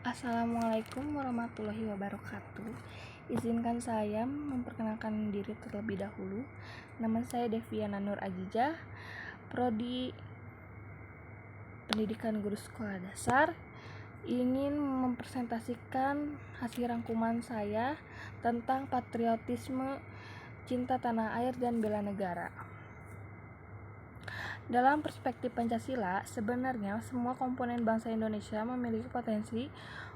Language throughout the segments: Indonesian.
Assalamualaikum warahmatullahi wabarakatuh. Izinkan saya memperkenalkan diri terlebih dahulu. Nama saya Deviana Nur Ajijah, Prodi Pendidikan Guru Sekolah Dasar. Ingin mempresentasikan hasil rangkuman saya tentang patriotisme, cinta tanah air, dan bela negara. Dalam perspektif Pancasila, sebenarnya semua komponen bangsa Indonesia memiliki potensi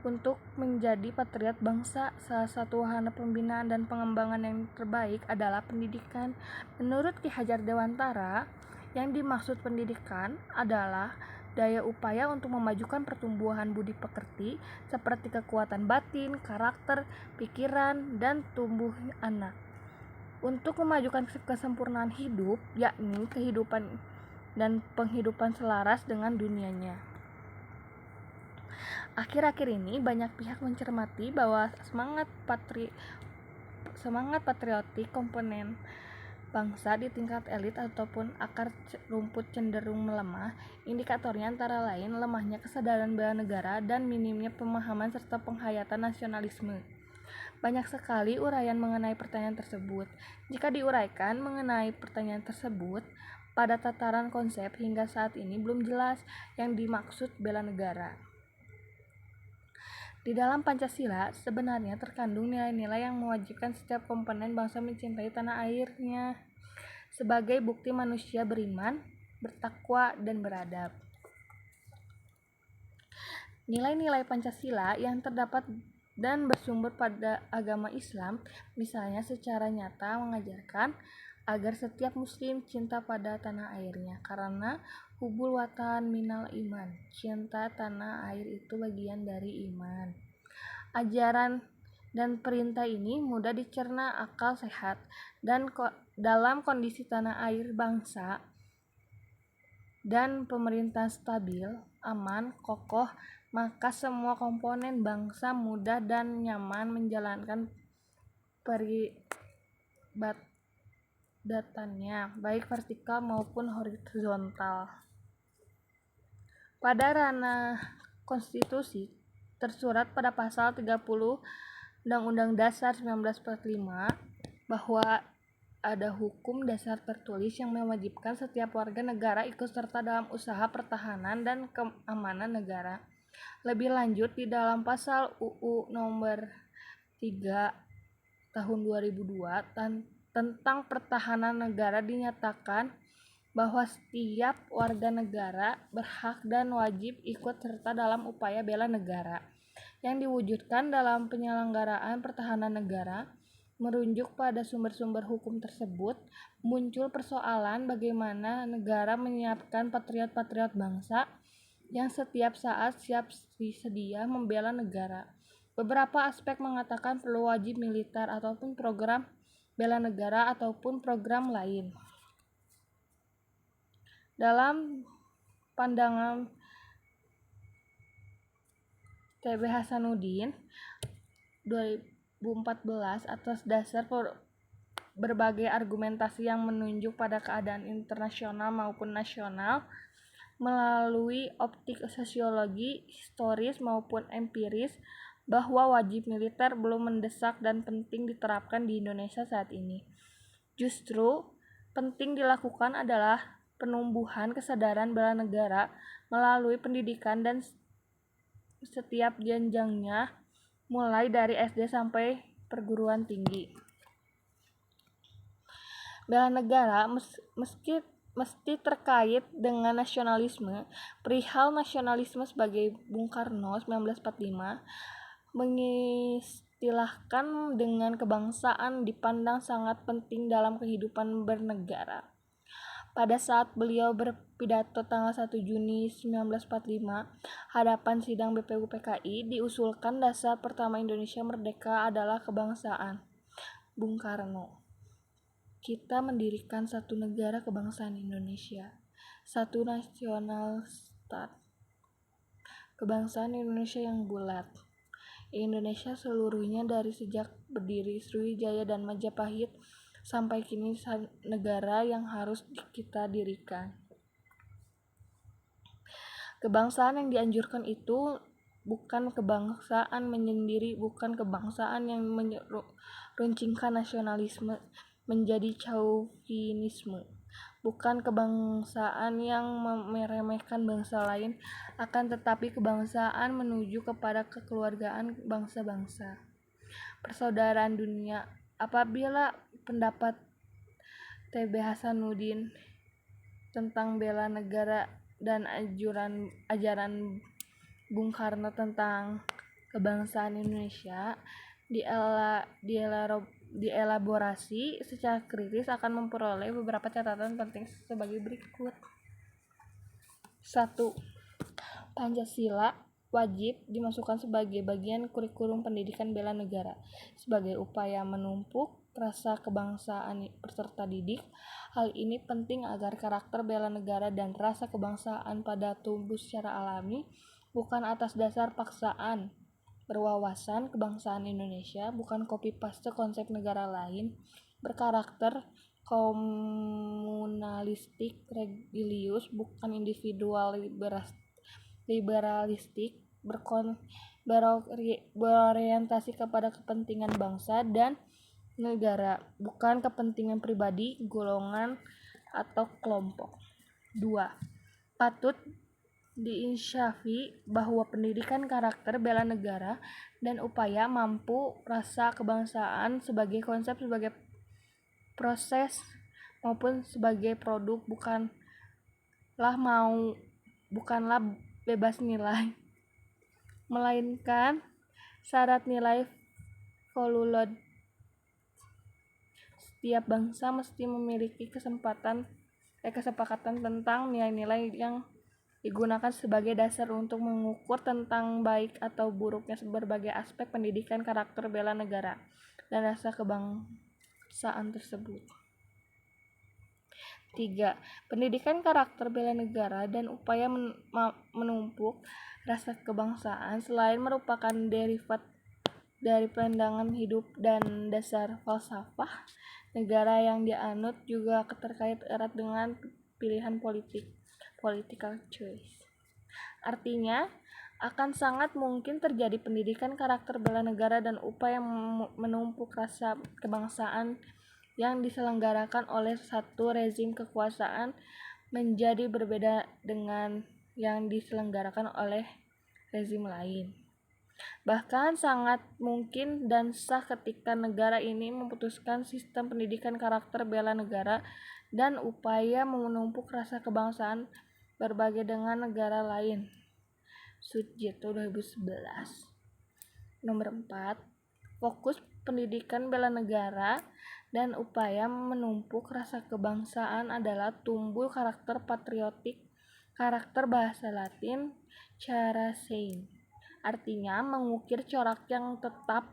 untuk menjadi patriot bangsa. Salah satu wahana pembinaan dan pengembangan yang terbaik adalah pendidikan. Menurut Ki Hajar Dewantara, yang dimaksud pendidikan adalah daya upaya untuk memajukan pertumbuhan budi pekerti seperti kekuatan batin, karakter, pikiran, dan tumbuh anak untuk memajukan kesempurnaan hidup, yakni kehidupan dan penghidupan selaras dengan dunianya. Akhir-akhir ini banyak pihak mencermati bahwa semangat patriotik komponen bangsa di tingkat elit ataupun akar rumput cenderung melemah. Indikatornya antara lain lemahnya kesadaran bela negara dan minimnya pemahaman serta penghayatan nasionalisme. Banyak sekali uraian mengenai pertanyaan tersebut. Jika diuraikan mengenai pertanyaan tersebut, pada tataran konsep hingga saat ini belum jelas yang dimaksud bela negara. Di dalam Pancasila sebenarnya terkandung nilai-nilai yang mewajibkan setiap komponen bangsa mencintai tanah airnya sebagai bukti manusia beriman, bertakwa, dan beradab. Nilai-nilai Pancasila yang terdapat dan bersumber pada agama Islam, misalnya secara nyata mengajarkan agar setiap muslim cinta pada tanah airnya, karena hubul watan minal iman, cinta tanah air itu bagian dari iman. Ajaran dan perintah ini mudah dicerna akal sehat, dan dalam kondisi tanah air bangsa dan pemerintah stabil, aman, kokoh, maka semua komponen bangsa mudah dan nyaman menjalankan peribadatannya, baik vertikal maupun horizontal. Pada ranah konstitusi tersurat pada pasal 30 Undang-Undang Dasar 1945 bahwa ada hukum dasar tertulis yang mewajibkan setiap warga negara ikut serta dalam usaha pertahanan dan keamanan negara. Lebih lanjut, di dalam pasal UU nomor 3 tahun 2002 tentang pertahanan negara dinyatakan bahwa setiap warga negara berhak dan wajib ikut serta dalam upaya bela negara yang diwujudkan dalam penyelenggaraan pertahanan negara. Merujuk pada sumber-sumber hukum tersebut, muncul persoalan bagaimana negara menyiapkan patriot-patriot bangsa yang setiap saat siap sedia membela negara. Beberapa aspek mengatakan perlu wajib militer ataupun program bela negara ataupun program lain. Dalam pandangan T.B. Hasanuddin 2014 atas dasar berbagai argumentasi yang menunjuk pada keadaan internasional maupun nasional melalui optik sosiologi, historis maupun empiris, bahwa wajib militer belum mendesak dan penting diterapkan di Indonesia saat ini. Justru penting dilakukan adalah penumbuhan kesadaran bela negara melalui pendidikan dan setiap jenjangnya, mulai dari SD sampai perguruan tinggi. Bela negara mesti terkait dengan nasionalisme. Perihal nasionalisme sebagai Bung Karno 1945 mengistilahkan dengan kebangsaan dipandang sangat penting dalam kehidupan bernegara. Pada saat beliau berpidato tanggal 1 Juni 1945 hadapan sidang BPUPKI, diusulkan dasar pertama Indonesia merdeka adalah kebangsaan. Bung Karno, kita mendirikan satu negara kebangsaan Indonesia, satu nasional stat, kebangsaan Indonesia yang bulat. Indonesia seluruhnya dari sejak berdiri Sriwijaya dan Majapahit sampai kini negara yang harus kita dirikan. Kebangsaan yang dianjurkan itu bukan kebangsaan menyendiri, bukan kebangsaan yang meruncingkan nasionalisme menjadi chauvinisme, bukan kebangsaan yang meremehkan bangsa lain, akan tetapi kebangsaan menuju kepada kekeluargaan bangsa-bangsa, persaudaraan dunia. Apabila pendapat T.B. Hasanuddin tentang bela negara dan ajaran Bung Karno tentang kebangsaan Indonesia dielaborasi secara kritis, akan memperoleh beberapa catatan penting sebagai berikut. 1. Pancasila wajib dimasukkan sebagai bagian kurikulum pendidikan bela negara sebagai upaya menumpuk rasa kebangsaan peserta didik. Hal ini penting agar karakter bela negara dan rasa kebangsaan pada tumbuh secara alami, bukan atas dasar paksaan. Berwawasan kebangsaan Indonesia bukan copy-paste konsep negara lain, berkarakter komunalistik religius, bukan individual liberalistik, berorientasi kepada kepentingan bangsa dan negara, bukan kepentingan pribadi, golongan, atau kelompok. 2. Patut diinsyafi bahwa pendidikan karakter bela negara dan upaya mampu rasa kebangsaan sebagai konsep, sebagai proses maupun sebagai produk bukanlah bebas nilai, melainkan syarat nilai valued. Setiap bangsa mesti memiliki kesepakatan tentang nilai-nilai yang digunakan sebagai dasar untuk mengukur tentang baik atau buruknya berbagai aspek pendidikan karakter bela negara dan rasa kebangsaan tersebut. 3. Pendidikan karakter bela negara dan upaya menumpuk rasa kebangsaan selain merupakan derivat dari pandangan hidup dan dasar falsafah negara yang dianut, juga terkait erat dengan pilihan political choice. Artinya, akan sangat mungkin terjadi pendidikan karakter bela negara dan upaya menumpuk rasa kebangsaan yang diselenggarakan oleh satu rezim kekuasaan menjadi berbeda dengan yang diselenggarakan oleh rezim lain. Bahkan sangat mungkin dan sah ketika negara ini memutuskan sistem pendidikan karakter bela negara dan upaya menumpuk rasa kebangsaan berbeda dengan negara lain. Sucipto 2011. Nomor 4. Fokus pendidikan bela negara dan upaya menumpuk rasa kebangsaan adalah tumbuh karakter patriotik, karakter bahasa Latin, cara sein. Artinya mengukir corak yang tetap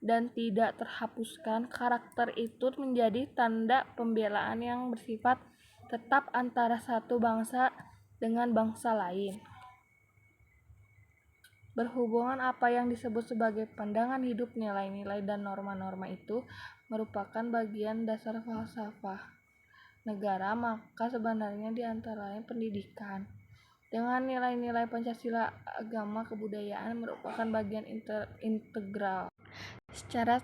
dan tidak terhapuskan. Karakter itu menjadi tanda pembelaan yang bersifat tetap antara satu bangsa dengan bangsa lain. Berhubungan apa yang disebut sebagai pandangan hidup, nilai-nilai, dan norma-norma itu merupakan bagian dasar falsafah negara, maka sebenarnya di antara lain pendidikan dengan nilai-nilai Pancasila, agama, kebudayaan merupakan bagian integral. Secara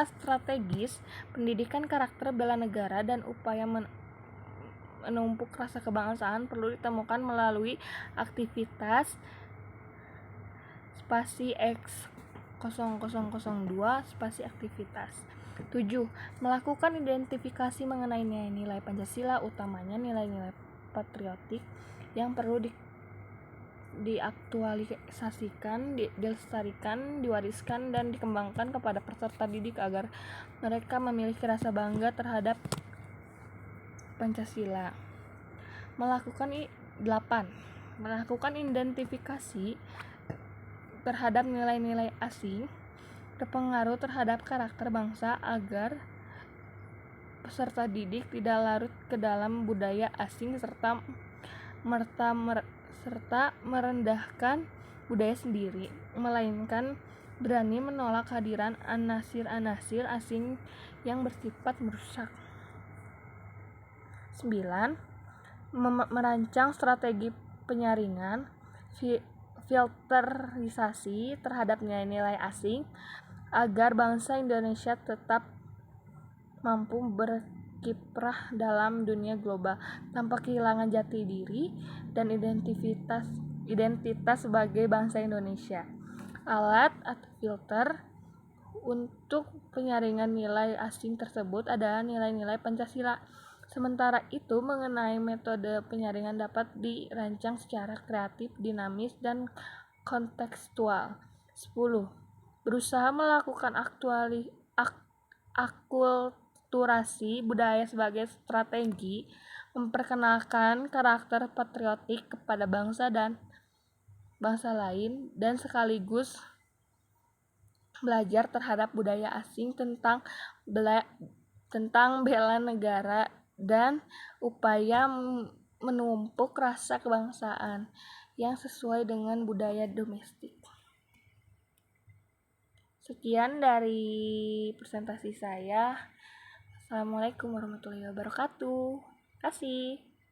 strategis, pendidikan karakter bela negara dan upaya menumpuk rasa kebangsaan perlu ditemukan melalui aktivitas spasi X 0002 spasi aktivitas. 7. Melakukan identifikasi mengenai nilai-nilai Pancasila, utamanya nilai-nilai patriotik yang perlu diaktualisasikan, dilestarikan, diwariskan, dan dikembangkan kepada peserta didik agar mereka memiliki rasa bangga terhadap Pancasila. 8. Melakukan identifikasi terhadap nilai-nilai asing berpengaruh terhadap karakter bangsa agar peserta didik tidak larut ke dalam budaya asing serta merendahkan budaya sendiri, melainkan berani menolak kehadiran anasir-anasir asing yang bersifat merusak. 9. Merancang strategi penyaringan, filterisasi terhadap nilai-nilai asing agar bangsa Indonesia tetap mampu berkiprah dalam dunia global tanpa kehilangan jati diri dan identitas sebagai bangsa Indonesia. Alat atau filter untuk penyaringan nilai asing tersebut adalah nilai-nilai Pancasila. Sementara itu, mengenai metode penyaringan dapat dirancang secara kreatif, dinamis, dan kontekstual. 10. Berusaha melakukan akulturasi budaya sebagai strategi memperkenalkan karakter patriotik kepada bangsa dan bangsa lain dan sekaligus belajar terhadap budaya asing tentang bela negara dan upaya menumpuk rasa kebangsaan yang sesuai dengan budaya domestik. Sekian dari presentasi saya. Assalamualaikum warahmatullahi wabarakatuh. Terima kasih.